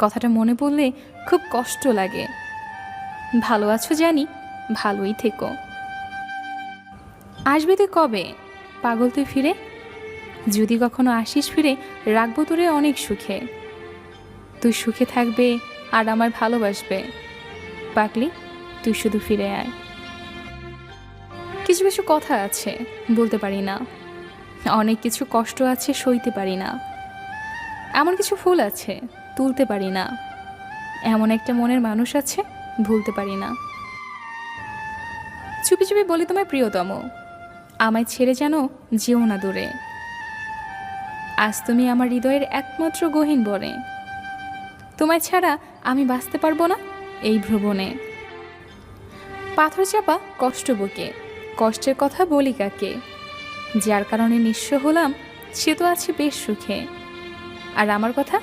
কথাটা মনে পড়লে খুব কষ্ট লাগে। ভালো আছো জানি, ভালোই থেকো। আসবি তুই কবে, পাগল তুই ফিরে? যদি কখনো আসিস ফিরে, রাখবো তোরে অনেক সুখে। তুই সুখে থাকবে আর আমার ভালোবাসবে। পাগলি, তুই শুধু ফিরে আয়। কিছু কিছু কথা আছে বলতে পারি না, অনেক কিছু কষ্ট আছে সইতে পারি না, এমন কিছু ফুল আছে তুলতে পারি না, এমন একটা মনের মানুষ আছে ভুলতে পারি না। চুপি চুপি বলি তোমায় প্রিয়তম, আমায় ছেড়ে যেন যেও না দূরে। আজ তুমি আমার হৃদয়ের একমাত্র গহীন বনে, তোমায় ছাড়া আমি বাঁচতে পারবো না এই ভ্রমণে। পাথর চাপা কষ্ট বুকে, কষ্টের কথা বলি কাকে? যার কারণে নিঃস্ব হলাম সে তো আছে বেশ সুখে। আর আমার কথা